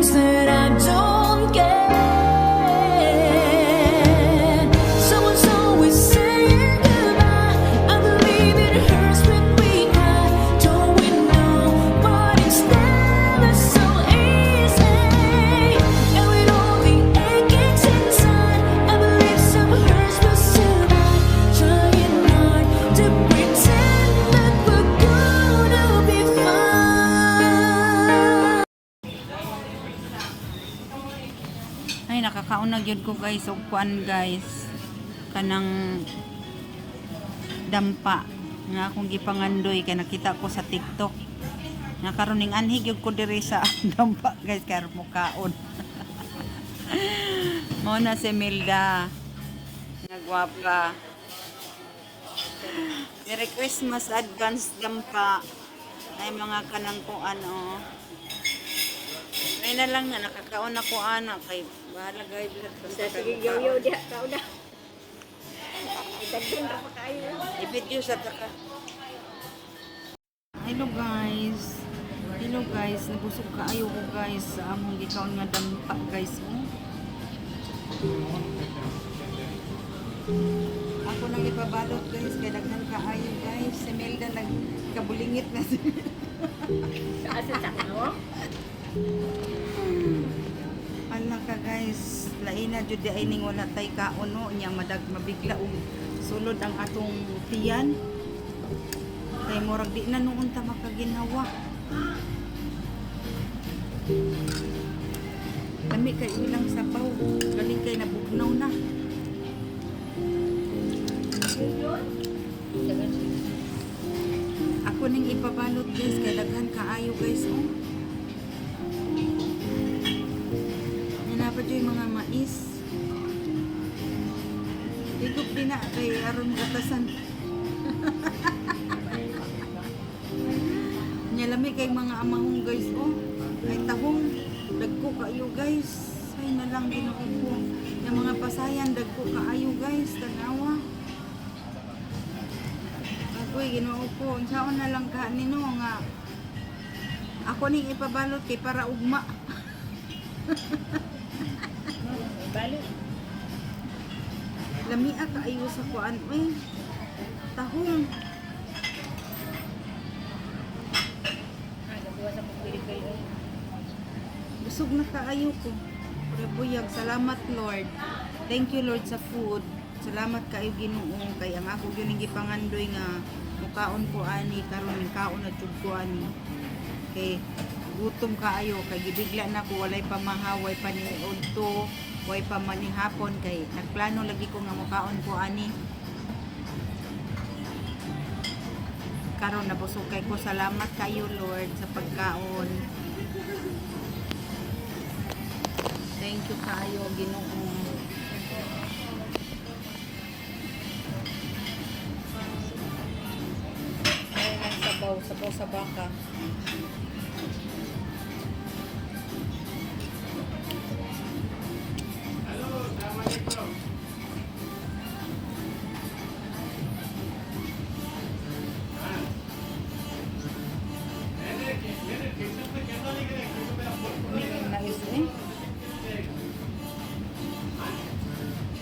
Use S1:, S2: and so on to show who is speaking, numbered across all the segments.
S1: things that I don't get. Someone's always saying goodbye. I believe it hurts when we cry. Don't we know? But it's never so easy. And with all the achings inside, I believe some hurts will survive. Trying hard to pretend that we're gonna be fine.
S2: Ay, nakakaon na gyud ko guys og kuan guys. Kanang dampa nga akong gipangandoy kay nakita ko sa TikTok. Nga karon ning anhig gyud ko diri sa dampa guys kay mo kaon. Mao na si Milda. Nagwapa. Merry Christmas advance dampa. Ay mga kanang kuan oh. Ay na lang na nakakaon ako anak kay bahala guys
S3: Sa sige yaw-yaw diha ka una. Daghan ra pa kayo.
S2: i-video sa taka. Hello guys. Hello guys, nabusog kaayo ko guys sa among gikaon nga dampa guys oh. Ako nang ipabalot guys kay daghan kaayo guys. Si Melda nagkabulingit na si
S3: Asa sa ano?
S2: Ala ka guys, laina jud di ay ning wala tay kaon no nya mabigla og sulod ang atong tiyan. Kay murag di na noon ta makaginawa. Kami kay ilang sabaw, galing kay nabugnaw na. Ako ning ipabalot guys kay daghan kaayo guys oh. Pa dyan mga mais. Higop din na kay aron gatasan. Nyalami kay mga amahong guys oh. Kay tahong dagko kaayo guys. Ay na lang ginoo ko. Yung mga pasayan dagko kaayo guys. Tanawa. Agoy ginoo ko. Unsaon na lang ka nino nga. Ako ning ipabalot kay para ugma.
S3: Balik.
S2: Lamia kaayo sa kuan oy. Tahong.
S3: Nagawa sa pagpilit kayo.
S2: Busog na kaayo ko. Prebuyag, salamat Lord. Thank you Lord sa food. Salamat kaayo Ginoo kay ang ako gyud gipangandoy nga mukaon ko ani karon kaon na jud ko ani. Kay gutom kaayo kay gibigla na ko walay pamahaway pa ni udto. Way pa man ni hapon kay nagplano lagi ko nga mukaon ko ani. Karon nabusog kay ko salamat kayo Lord sa pagkaon. Thank you kayo Ginoo. Ay lang sabaw sa baka.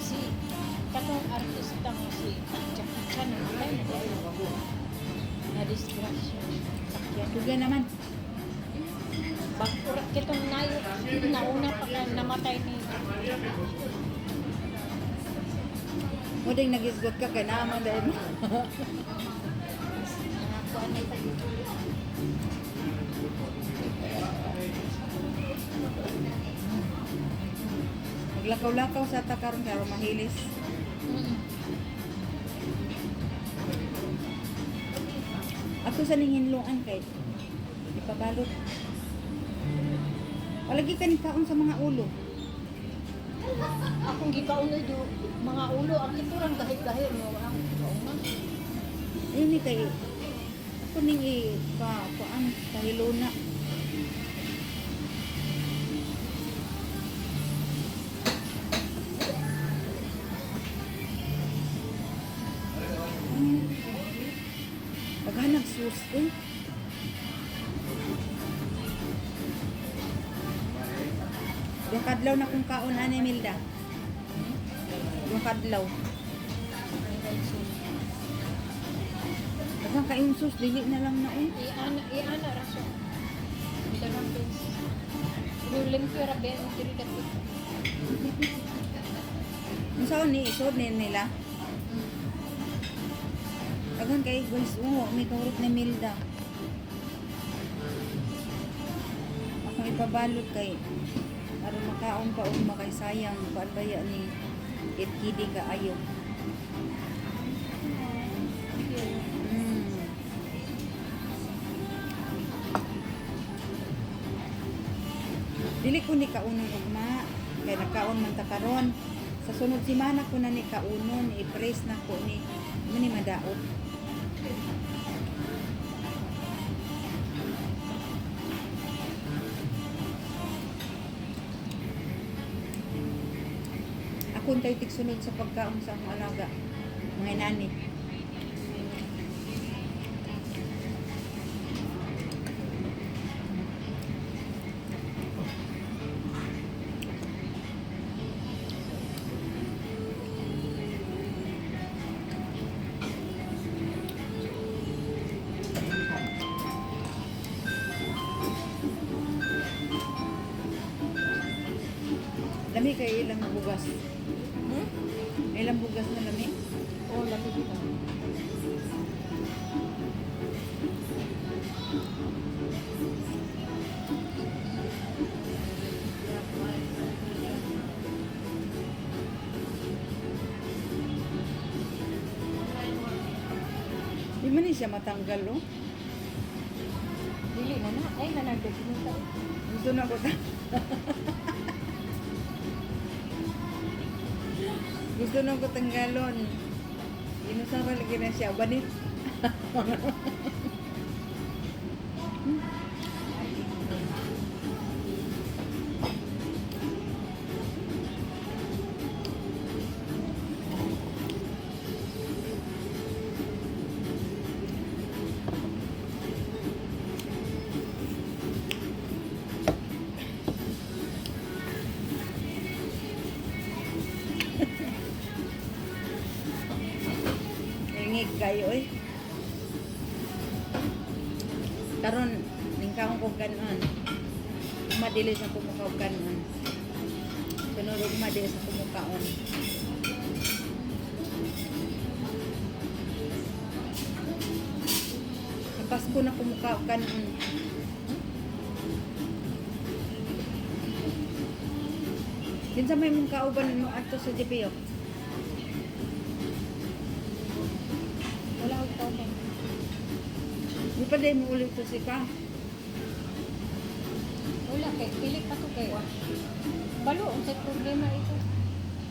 S3: Si katong artista nga si Jackie Chan namatay na dahil na disgrasya. Sakyan.
S2: Duga naman.
S3: Bagkurat kitong nauna pa ka namatay ni
S2: Mo ding nagisgot ka kay naman dahil mo.
S3: kuan na pa.
S2: Naglakaw-lakaw sa takaron kay mahilis. Ako sa ninginluan kay ipabalot. Palagi ka ni kaon sa mga ulo.
S3: Akong gikaon do mga ulo ang kiturang gahit-gahit mo ang kauna.
S2: Ayun ni kay ako ning kuan kahiluna. Paghanag sus eh. Yung kadlaw na kung kaon ani Milda. Yung kadlaw. Daghang kayong sus dili na lang naon.
S3: Iana raso. Dalam pins. Yung limpyo rabe ang diri dapit.
S2: Unsaon ni isod ni nila? Daghang kay guys, may kaurot ni Milda. Akong ipabalot kay aron makaon pa og makay sayang kuan baya ni kidi ka ayo. Mm. Dili ko ni kaunon ugma kay nagkaon man ta karon. Sa sunod semana ko na ni kaunon, i-press na ko ni mani madaot. Ako tayo tigsunod sa pagkaon sa akong alaga. Mga nani. Lami kay ilang bugas. Ilang bugas na lami.
S3: Oh, lamig ito.
S2: Di man ni siya matanggal, oh.
S3: Dili na na. Ay, nanagdag mo tayo.
S2: Gusto na ko ta. Gusto na ko tanggalon. Inusama lagi na siya. Banit. Ingig kayo eh. Karon ningkaon ko kanon. Madili sa kumukaw kanon. Sunod og madili sa kumukaon. Sa Pasko na kumukaw kanon. Kinsa may mong kauban mo ato sa GPO?
S3: Wala akong tawag.
S2: Di pa din mo ulit to si ka.
S3: Wala kay pilit pa to kay. Balo ang sa problema ito.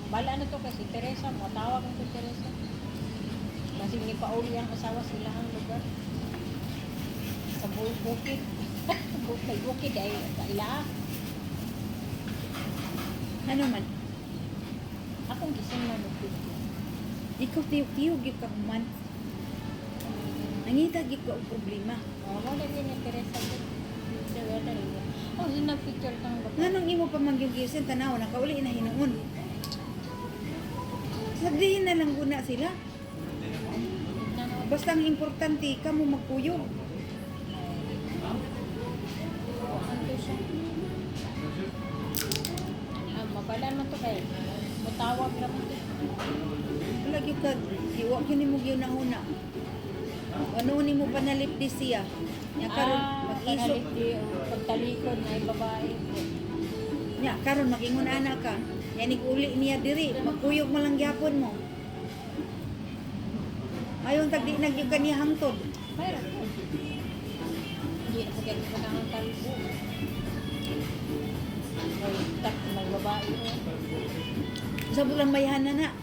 S3: Bala na to kasi Teresa, matawag ang si Teresa. Kasi ni pauli ang asawa sa ilang lugar. Sa bukid. Bukid ay ila.
S2: Ano man?
S3: Akong gising na lupit.
S2: Ikaw tiyog-tiyog yung kahuman. Nangita gid ko ang problema.
S3: Wala din ni Teresa. Wala rin. Oh, sinag-picture kang babae.
S2: Nganong imo pa magyugisin tanaw nakauli na hinuon. Sabihin na lang guna sila. Basta ang importante ka mo magpuyog.
S3: Ano siya? Mabalan man to kay. Matawag naman to.
S2: Lagi ka iwa kini mo gyud na una. Ano ni mo panalipdi siya? Nya karon mag-isog.
S3: Pagtalikod na yung babae.
S2: Nya karon magingon ana ka. Yan uli niya diri, magkuyog mo lang gyapon mo. Ayon tagdi nagyug kaniya hangtod.
S3: Mayroon. Hindi na pagyan ko na ang talibo. May babae.
S2: Sa bulang bayhan na.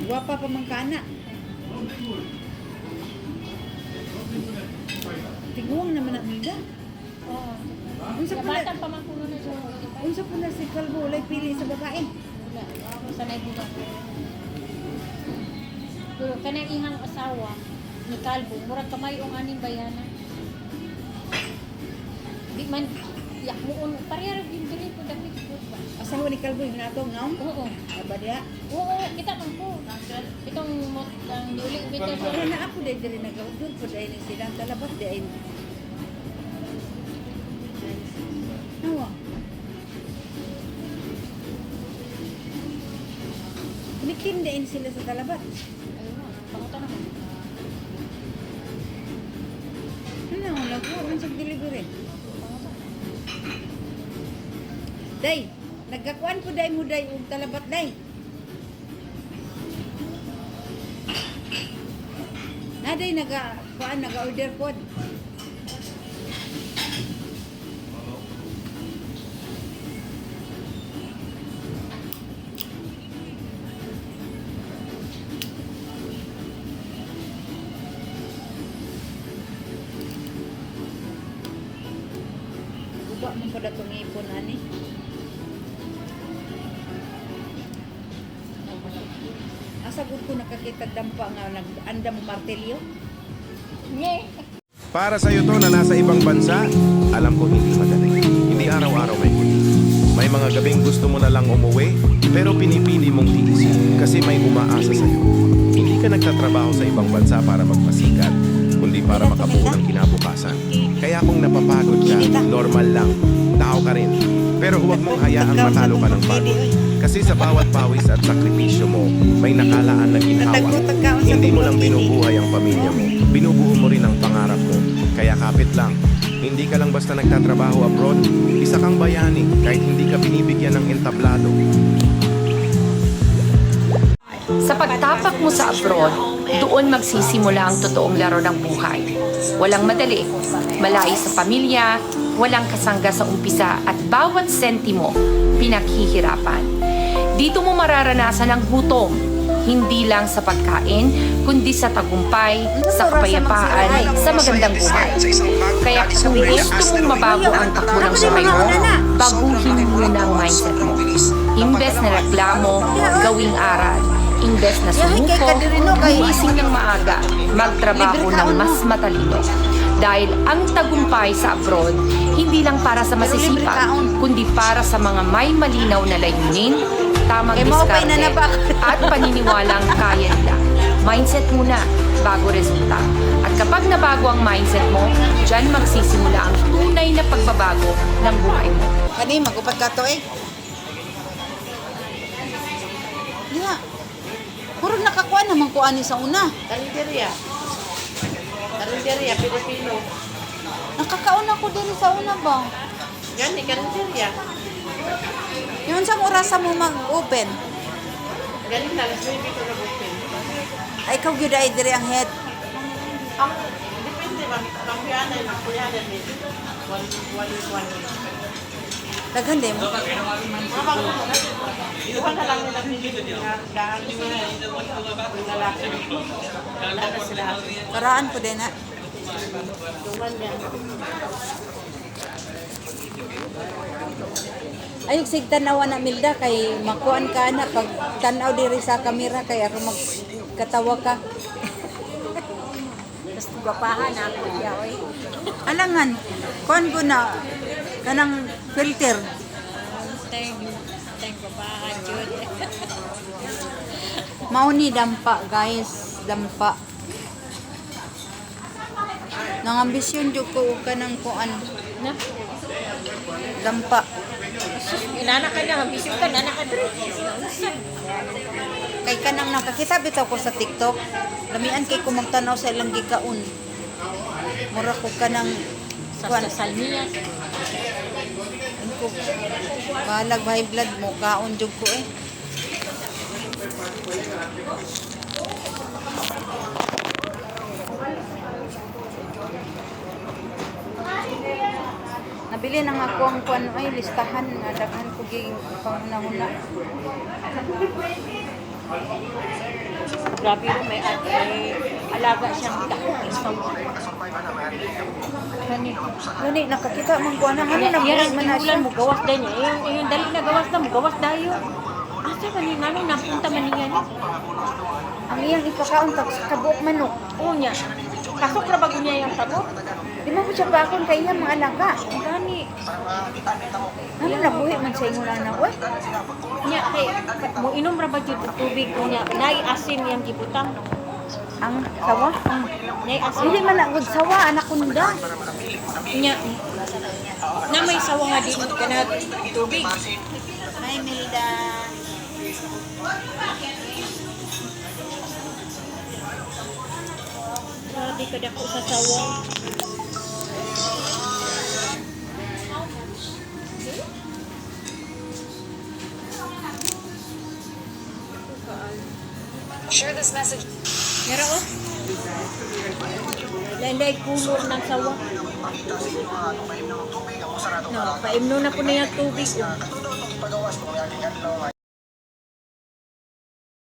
S2: Guwapa pa man kana. Tiguang naman ang miga.
S3: Oo.
S2: Unsa
S3: Sa
S2: pala-
S3: bata pa man puno na siya.
S2: Unsa po na si Kalbo lay pili sa babae?
S3: Wala. Ako sanay din ako. Pero kanang ihang asawa ni Calvo, murag kamay ang aning bayana. Di man yak mo on pareha rin din diri ko dapit ko ba.
S2: Asa mo ni Kalboy natong naon?
S3: Oo.
S2: Aba diha.
S3: Oo, kita man ko. Itong ang duli bitaw sa
S2: Pero na ako diri nagawdon po dahil ni silang talabat dahil. Nawa. Kumitindain sila sa talabat.
S3: ayun na, pangutan ako.
S2: Ano, nagkuhan sa delivery.
S3: Pangutan.
S2: Day, nagkakuan po day mo day og talabat day. Na day naga-order pod. Guba man po datong ipon ani. Asa gud ko nakakita dampa nga nag-andam martelyo.
S3: Nye.
S4: Para sa'yo to na nasa ibang bansa, alam ko hindi madali. Hindi araw-araw may huli. May mga gabing gusto mo na lang umuwi, pero pinipili mong tiisin kasi may umaasa sa'yo. Hindi ka nagtatrabaho sa ibang bansa para magpasikat, kundi para makabuo ng kinabukasan. Kaya kung napapagod ka, normal lang. Tao ka rin. Pero huwag mong hayaang matalo ka ng pagod. Kasi sa bawat pawis at sakripisyo mo, may nakalaan na ginhawa. Hindi mo lang binubuhay ang pamilya mo, binubuo mo rin ang pangarap mo. Kaya kapit lang. Hindi ka lang basta nagtatrabaho abroad, isa kang bayani kahit hindi ka binibigyan ng entablado.
S5: Sa pagtapak mo sa abroad, doon magsisimula ang totoong laro ng buhay. Walang madali, malayo sa pamilya, walang kasangga sa umpisa at bawat sentimo pinaghihirapan. Dito mo mararanasan ang gutom, hindi lang sa pagkain, kundi sa tagumpay, sa kapayapaan, sa magandang buhay. Kaya kung gusto mong mabago ang takbo ng buhay mo, baguhin muna ang mindset mo. Imbes na reklamo, gawing aral. Imbes na sumuko, gumising ng maaga, magtrabaho ng mas matalino. Dahil ang tagumpay sa abroad, hindi lang para sa masisipag, kundi para sa mga may malinaw na layunin, tamang diskarte, at paniniwalang kaya nila. Mindset muna, bago resulta. At kapag nabago ang mindset mo, dyan magsisimula ang tunay na pagbabago ng buhay mo.
S2: Kani magupad ka to eh. Yeah. Murag nakakuha naman ko ani sa una.
S6: Karinderya. Karinderya, Pilipino.
S2: Nakakaon ako din sa una ba?
S6: Yan, karinderya.
S2: Yun sa orasa mo mag-open.
S6: Galing na, alas 9 ko na open.
S2: Ay, ikaw gyud ay diri ang head.
S6: Ang, depende ba, kampiyanan, kuyanan din. Wali.
S2: Daghan din mo.
S6: Mabang ko na. Iwan na lang nila pinili nga daan yung lalaki. Wala na sila.
S2: Karaan po din ha.
S6: Tuman yan.
S2: Ayog sig tanawa na Milda kay makuan ka na pag tanaw diri sa kamera kay ako magkatawa ka.
S3: Tapos gapahan ako siya, oy.
S2: Alangan, kuan ko na kanang filter.
S3: Thank gapahan, Jud.
S2: Mao ni dampa, guys, dampa. Nang ambisyon jud ko og kanang kuan,
S3: Na?
S2: dampa.
S3: Inana ka na, ambisyon ka, nana ka diri.
S2: Kay kanang nakakita bitaw ko sa TikTok. Lamian kay ko magtanaw sa ilang gikaon. Mura ko kanang kuan
S3: Sa salmias.
S2: ko balag high blood mo kaon jud ko eh. Nabili na nga ako ang kuan ay listahan nga daghan ko ging panghuna-huna.
S3: Grabe rin, may alaga siyang isaw.
S2: Gani nakakita man kuan ano na
S3: Yan
S2: man
S3: ang
S2: na siya.
S3: tinulan mo, gawas din niya. Yung dali na gawas na mo, gawas dayo. Asa man yung ano, napunta man niya.
S2: Ang iyang ipakaon tag sa kabuok manok.
S3: Oo niya. Makasok ra bago niya yung sabot.
S2: Di mo po siya bakon kaya mga alaga.
S3: Gani.
S2: Ano na buhi man sa inyo na oy?
S3: Nya kay mo inom ra ba jud og tubig niya. Nay asin yang gibutang.
S2: Ang sawa?
S3: Nay asin.
S2: Dili man na gud sawa anak kunda.
S3: Nya na may sawa nga din kana tubig.
S2: Hi Melda.
S3: Grabe ka dako sa sawa.
S1: Share this message.
S3: Yara o. Lain-lain kulor ng sawa. No, paimno na po na yung tubig.